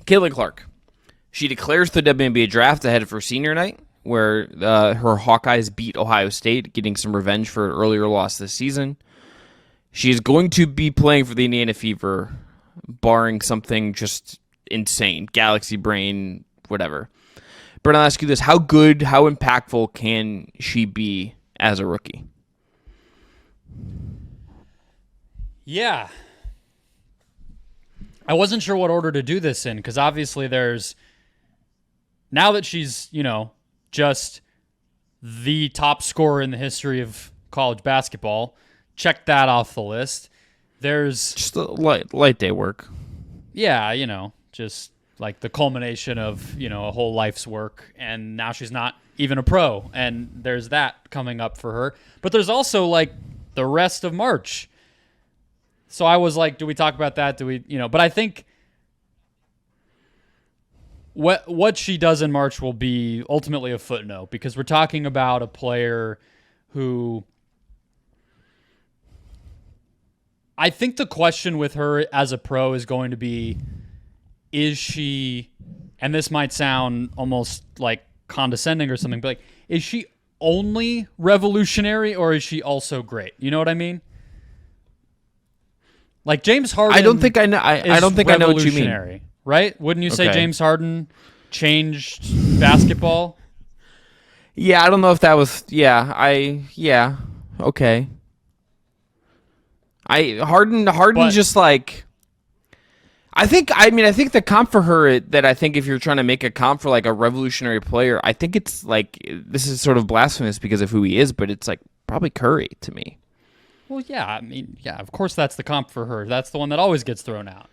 Caitlin Clark. She declares the WNBA draft ahead of her senior night, where her Hawkeyes beat Ohio State, getting some revenge for an earlier loss this season. She is going to be playing for the Indiana Fever, barring something just insane, galaxy brain, whatever. Brendon, I'll ask you this. How good, how impactful can she be as a rookie? Yeah. I wasn't sure what order to do this in, because obviously there's, now that she's, just the top scorer in the history of college basketball, check that off the list. There's just a light day work. Yeah, just like the culmination of, a whole life's work. And now she's not even a pro. And there's that coming up for her. But there's also like the rest of March. So I was like, do we talk about that? Do we, but I think what she does in March will be ultimately a footnote, because we're talking about a player who, I think the question with her as a pro is going to be, is she, and this might sound almost like condescending or something, but like, is she only revolutionary or is she also great? You know what I mean? Like James Harden. I don't think I know. I don't think I know what you mean. Right? Wouldn't you say James Harden changed basketball? Yeah, I don't know if that was. Yeah. Okay. Harden just like. I think the comp for her, that I think if you're trying to make a comp for like a revolutionary player, I think it's like, this is sort of blasphemous because of who he is, but it's like probably Curry to me. Well, yeah, of course that's the comp for her. That's the one that always gets thrown out.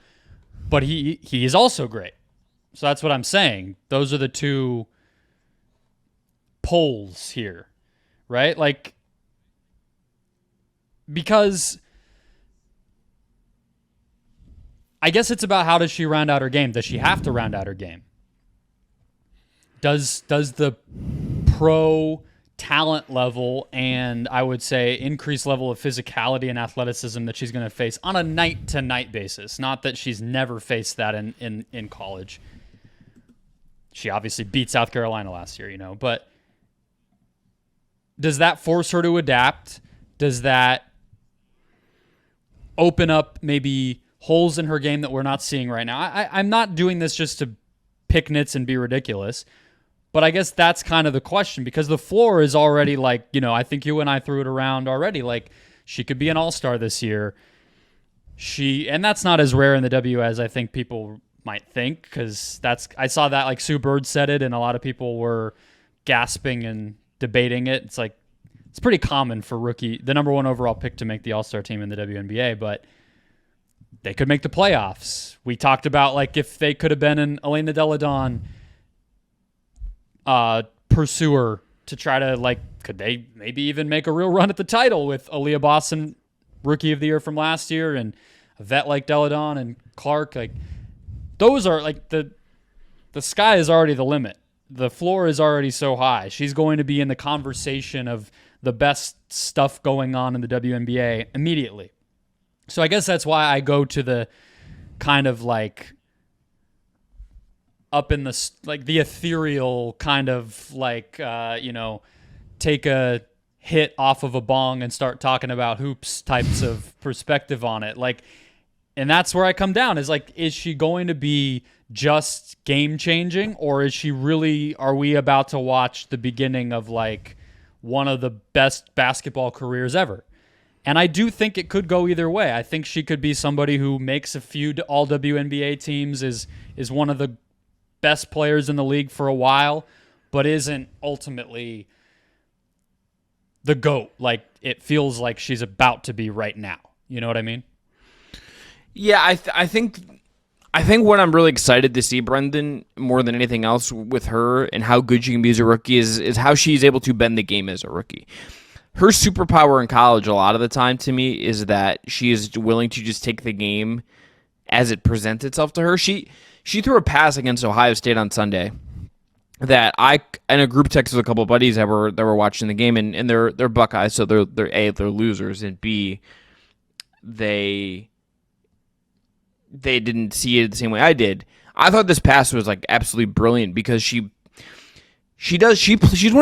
But he is also great. So that's what I'm saying. Those are the two poles here, right? Like, because I guess it's about how does she round out her game? Does she have to round out her game? Does the pro talent level and I would say increased level of physicality and athleticism that she's going to face on a night-to-night basis, not that she's never faced that in college. She obviously beat South Carolina last year, but does that force her to adapt? Does that open up maybe holes in her game that we're not seeing right now? I'm not doing this just to pick nits and be ridiculous, but I guess that's kind of the question, because the floor is already like, I think you and I threw it around already. Like, she could be an all-star this year. And that's not as rare in the W as I think people might think, because I saw that like Sue Bird said it and a lot of people were gasping and debating it. It's like, it's pretty common for the number one overall pick to make the all-star team in the WNBA, but they could make the playoffs. We talked about like if they could have been an Elena Delle Donne pursuer to try to like, could they maybe even make a real run at the title with Aaliyah Boston, rookie of the year from last year, and a vet like Delle Donne and Clark? Like, those are like the sky is already the limit. The floor is already so high. She's going to be in the conversation of the best stuff going on in the WNBA immediately. So I guess that's why I go to the kind of like up in the like the ethereal kind of like take a hit off of a bong and start talking about hoops types of perspective on it. Like, and that's where I come down is like, is she going to be just game changing, or is she really, are we about to watch the beginning of like one of the best basketball careers ever? And I do think it could go either way. I think she could be somebody who makes a few all WNBA teams, is one of the best players in the league for a while, but isn't ultimately the GOAT like it feels like she's about to be right now. You know what I mean? Yeah, I think what I'm really excited to see, Brendon, more than anything else with her and how good she can be as a rookie is how she's able to bend the game as a rookie. Her superpower in college a lot of the time to me is that she is willing to just take the game as it presents itself to her. She threw a pass against Ohio State on Sunday that I, in a group text with a couple of buddies that were watching the game, and they're Buckeyes, so they're A, they're losers, and B, they didn't see it the same way I did. I thought this pass was like absolutely brilliant because she's one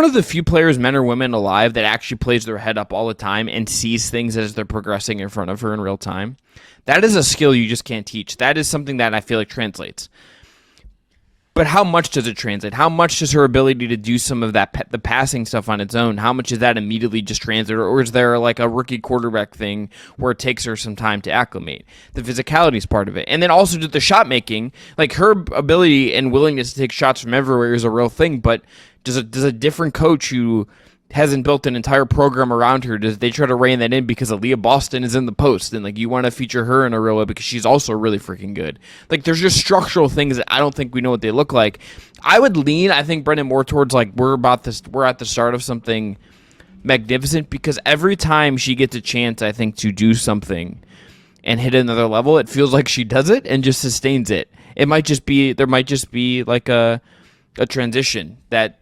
of the few players, men or women, alive that actually plays their head up all the time and sees things as they're progressing in front of her in real time. That is a skill you just can't teach. That is something that I feel like translates. But how much does it translate? How much does her ability to do some of that, the passing stuff on its own, how much is that immediately just translated? Or is there like a rookie quarterback thing where it takes her some time to acclimate? The physicality is part of it. And then also the shot making, like her ability and willingness to take shots from everywhere is a real thing. But does a different coach who hasn't built an entire program around her, does they try to rein that in because Aaliyah Boston is in the post and like you want to feature her in a real way because she's also really freaking good? Like there's just structural things that I don't think we know what they look like. I would lean, I think, Brendon, more towards like we're at the start of something magnificent, because every time she gets a chance, I think, to do something and hit another level, it feels like she does it and just sustains it. There might just be like a transition that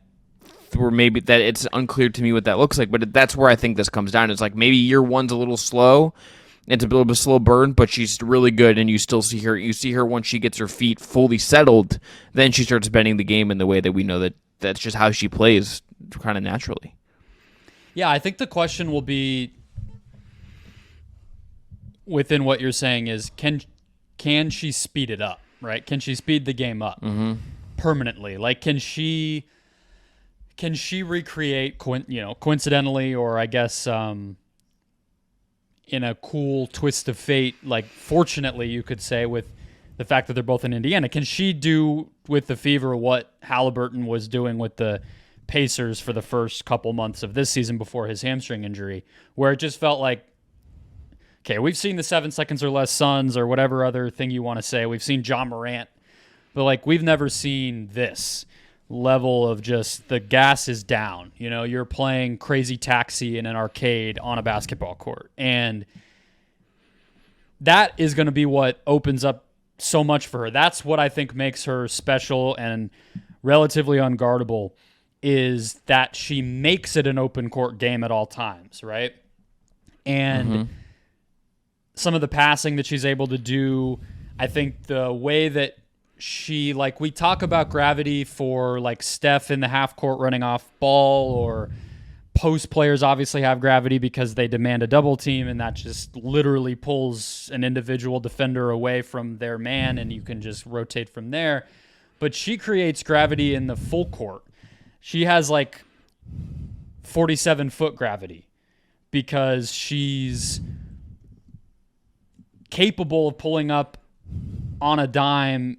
where maybe that it's unclear to me what that looks like, but that's where I think this comes down. It's like maybe year one's a little slow, it's a little bit slow burn, but she's really good, and you still see her. You see her once she gets her feet fully settled, then she starts bending the game in the way that we know that's just how she plays, kind of naturally. Yeah, I think the question will be within what you're saying is can she speed it up, right? Can she speed the game up permanently? Like can she recreate, coincidentally, or I guess in a cool twist of fate, like fortunately you could say, with the fact that they're both in Indiana, can she do with the Fever what Halliburton was doing with the Pacers for the first couple months of this season before his hamstring injury, where it just felt like, okay, we've seen the 7 seconds or less Suns or whatever other thing you want to say. We've seen John Morant, but like we've never seen this level of just the gas is down. You're playing Crazy Taxi in an arcade on a basketball court. And that is going to be what opens up so much for her. That's what I think makes her special and relatively unguardable, is that she makes it an open court game at all times, right? And some of the passing that she's able to do, I think the way that she, like, we talk about gravity for like Steph in the half court running off ball, or post players obviously have gravity because they demand a double team, and that just literally pulls an individual defender away from their man and you can just rotate from there. But she creates gravity in the full court. She has like 47-foot gravity because she's capable of pulling up on a dime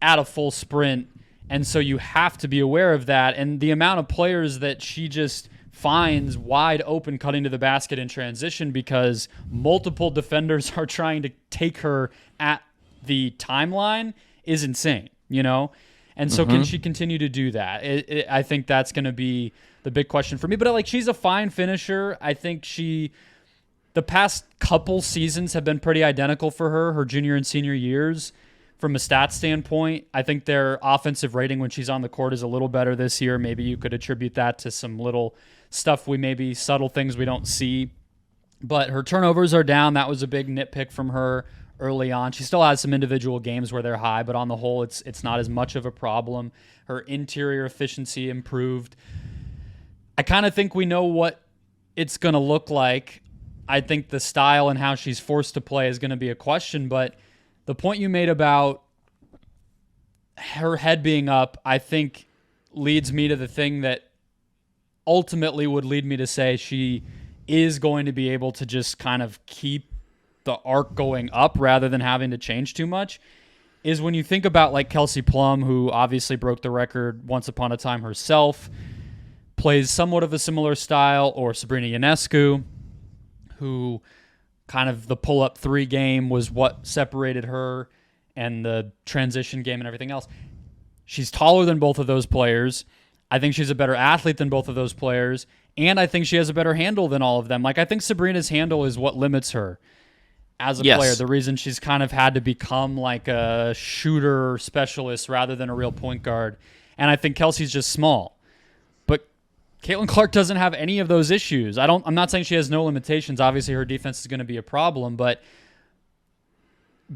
at a full sprint, and so you have to be aware of that. And the amount of players that she just finds wide open cutting to the basket in transition because multiple defenders are trying to take her at the timeline is insane, And so can she continue to do that? I think that's going to be the big question for me. But like, she's a fine finisher. I think the past couple seasons have been pretty identical for her junior and senior years. From a stats standpoint, I think their offensive rating when she's on the court is a little better this year. Maybe you could attribute that to some little stuff subtle things we don't see. But her turnovers are down. That was a big nitpick from her early on. She still has some individual games where they're high, but on the whole, it's not as much of a problem. Her interior efficiency improved. I kind of think we know what it's going to look like. I think the style and how she's forced to play is going to be a question, but the point you made about her head being up, I think, leads me to the thing that ultimately would lead me to say she is going to be able to just kind of keep the arc going up rather than having to change too much, is when you think about like Kelsey Plum, who obviously broke the record once upon a time herself, plays somewhat of a similar style, or Sabrina Ionescu, who kind of the pull-up three game was what separated her, and the transition game and everything else. She's taller than both of those players. I think she's a better athlete than both of those players, and I think she has a better handle than all of them. Like, I think Sabrina's handle is what limits her as a player. The reason she's kind of had to become like a shooter specialist rather than a real point guard. And I think Kelsey's just small. But Caitlin Clark doesn't have any of those issues. I'm not saying she has no limitations. Obviously, her defense is going to be a problem, but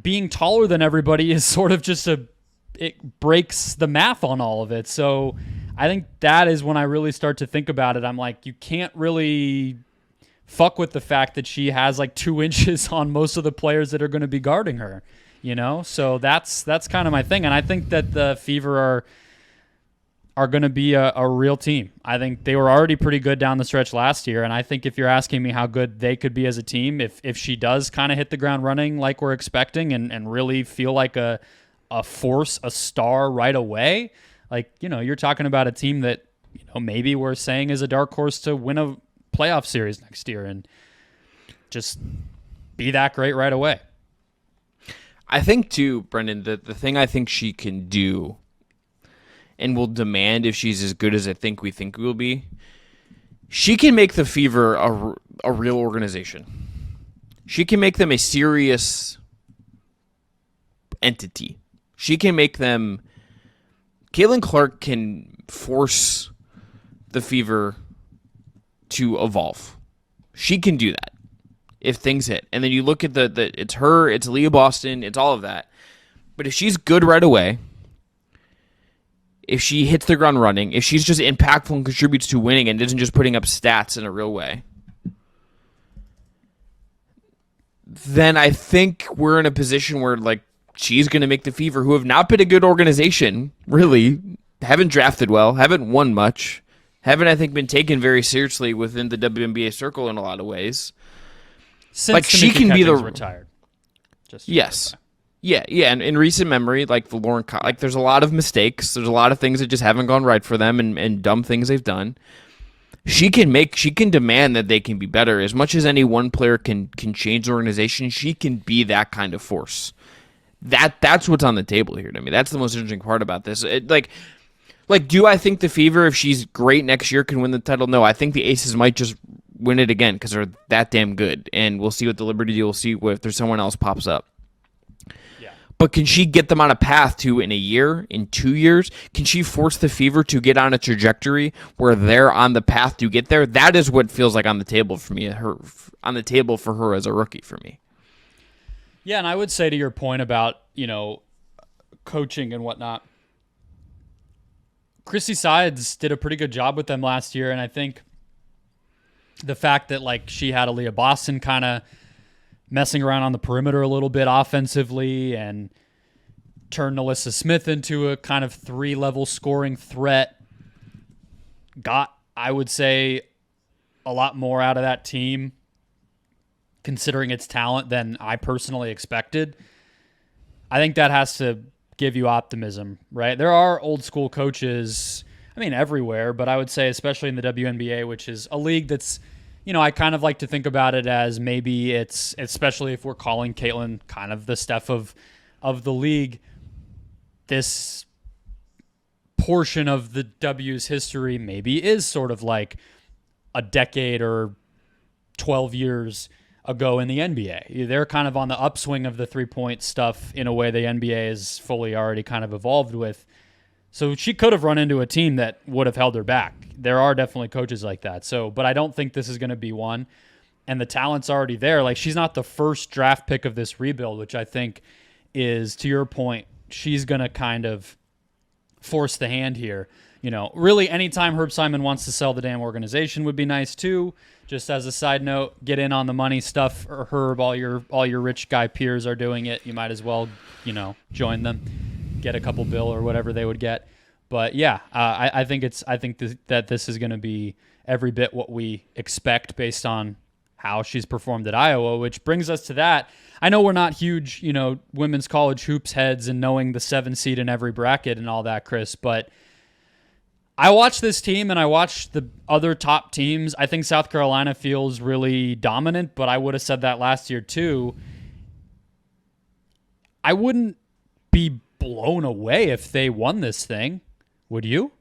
being taller than everybody is sort of just a it breaks the math on all of it. So I think that is when I really start to think about it. I'm like, you can't really fuck with the fact that she has like 2 inches on most of the players that are going to be guarding her, So that's kind of my thing. And I think that the Fever are going to be a real team. I think they were already pretty good down the stretch last year, and I think if you're asking me how good they could be as a team, if she does kind of hit the ground running like we're expecting and really feel like a force, a star right away, like, you're talking about a team that, maybe we're saying is a dark horse to win a playoff series next year and just be that great right away. I think, too, Brendon, the thing I think she can do and will demand if she's as good as we think will be, she can make the Fever a real organization. She can make them a serious entity. She can make them... Caitlin Clark can force the Fever to evolve. She can do that if things hit. And then you look at it's her, it's Leah Boston, it's all of that. But if she's good right away, if she hits the ground running, if she's just impactful and contributes to winning and isn't just putting up stats in a real way, then I think we're in a position where, like, she's going to make the Fever, who have not been a good organization, really, haven't drafted well, haven't won much, haven't, I think, been taken very seriously within the WNBA circle in a lot of ways. Since like, she can be retired. Yes. Yeah, and in recent memory, like the Lauren, like there's a lot of mistakes. There's a lot of things that just haven't gone right for them, and dumb things they've done. She can demand that they can be better. As much as any one player can change the organization, she can be that kind of force. That's what's on the table here to me. That's the most interesting part about this. Like, do I think the Fever, if she's great next year, can win the title? No, I think the Aces might just win it again because they're that damn good, and we'll see what the Liberty deal. We'll see if there's someone else pops up. But can she get them on a path to, in a year, in 2 years? Can she force the Fever to get on a trajectory where they're on the path to get there? That is what feels like on the table for me. On the table for her as a rookie for me. Yeah, and I would say to your point about, coaching and whatnot, Chrissy Sides did a pretty good job with them last year, and I think the fact that, like, she had Aaliyah Boston kind of messing around on the perimeter a little bit offensively and turned Alyssa Smith into a kind of 3-level scoring threat, got, I would say, a lot more out of that team considering its talent than I personally expected. I think that has to give you optimism, right? There are old school coaches, everywhere, but I would say especially in the WNBA, which is a league that's, I kind of like to think about it as maybe it's, especially if we're calling Caitlin kind of the Steph of the league, this portion of the W's history maybe is sort of like a decade or 12 years ago in the NBA. They're kind of on the upswing of the 3-point stuff in a way the NBA is fully already kind of evolved with. So she could have run into a team that would have held her back. There are definitely coaches like that. But I don't think this is going to be one. And the talent's already there. Like, she's not the first draft pick of this rebuild, which I think is, to your point, she's going to kind of force the hand here. Really anytime Herb Simon wants to sell the damn organization would be nice too. Just as a side note, get in on the money stuff. Or Herb, all your rich guy peers are doing it. You might as well, join them. Get a couple bill or whatever they would get. But yeah, I think that this is going to be every bit what we expect based on how she's performed at Iowa, which brings us to that. I know we're not huge, women's college hoops heads and knowing the 7 seed in every bracket and all that, Chris, but I watch this team and I watch the other top teams. I think South Carolina feels really dominant, but I would have said that last year too. I wouldn't be blown away if they won this thing. Would you?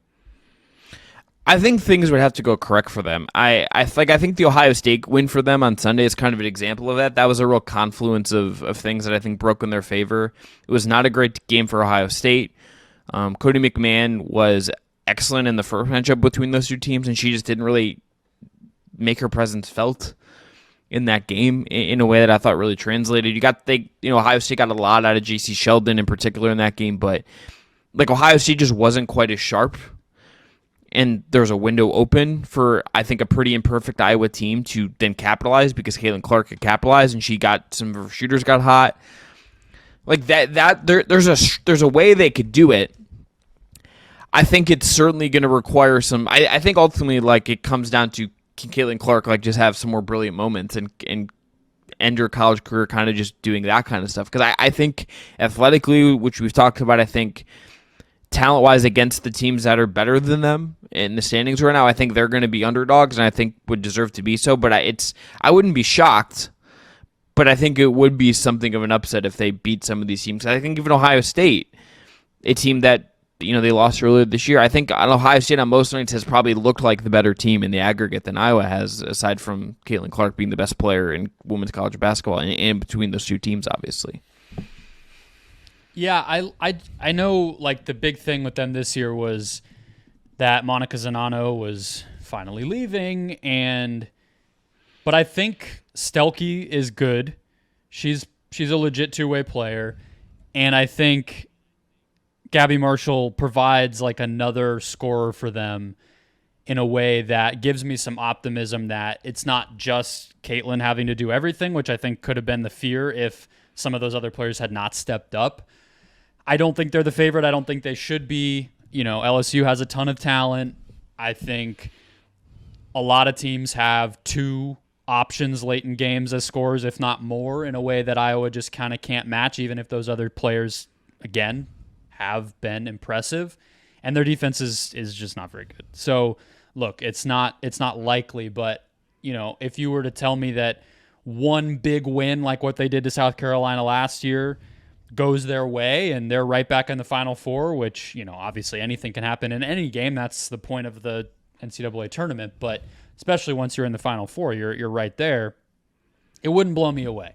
I think things would have to go correct for them. I think the Ohio State win for them on Sunday is kind of an example of that. That was a real confluence of things that I think broke in their favor. It was not a great game for Ohio State. Cody McMahon was excellent in the first matchup between those two teams, and she just didn't really make her presence felt in that game in a way that I thought really translated. Ohio State got a lot out of JC Sheldon in particular in that game, but like Ohio State just wasn't quite as sharp, and there's a window open for I think a pretty imperfect Iowa team to then capitalize because Caitlin Clark could capitalize, and she got some of her shooters got hot. Like there's a way they could do it. I think it's certainly going to require some. I think ultimately, like it comes down to can Caitlin Clark like just have some more brilliant moments and end your college career kind of just doing that kind of stuff. Because I think athletically, which we've talked about, I think talent-wise against the teams that are better than them in the standings right now, I think they're going to be underdogs, and I think would deserve to be so. But I wouldn't be shocked, but I think it would be something of an upset if they beat some of these teams. I think even Ohio State, a team that they lost earlier this year, I think Ohio State on most nights has probably looked like the better team in the aggregate than Iowa has, aside from Caitlin Clark being the best player in women's college basketball, and between those two teams, obviously. Yeah, I know like the big thing with them this year was that Monica Zanano was finally leaving, but I think Stelke is good. She's a legit two-way player, and I think Gabby Marshall provides like another scorer for them in a way that gives me some optimism that it's not just Caitlin having to do everything, which I think could have been the fear if some of those other players had not stepped up. I don't think they're the favorite. I don't think they should be. LSU has a ton of talent. I think a lot of teams have two options late in games as scorers, if not more, in a way that Iowa just kind of can't match, even if those other players, again, have been impressive, and their defense is just not very good. So look, it's not likely, but if you were to tell me that one big win like what they did to South Carolina last year goes their way and they're right back in the Final Four, which obviously anything can happen in any game, that's the point of the NCAA tournament, but especially once you're in the Final Four, you're right there, it wouldn't blow me away.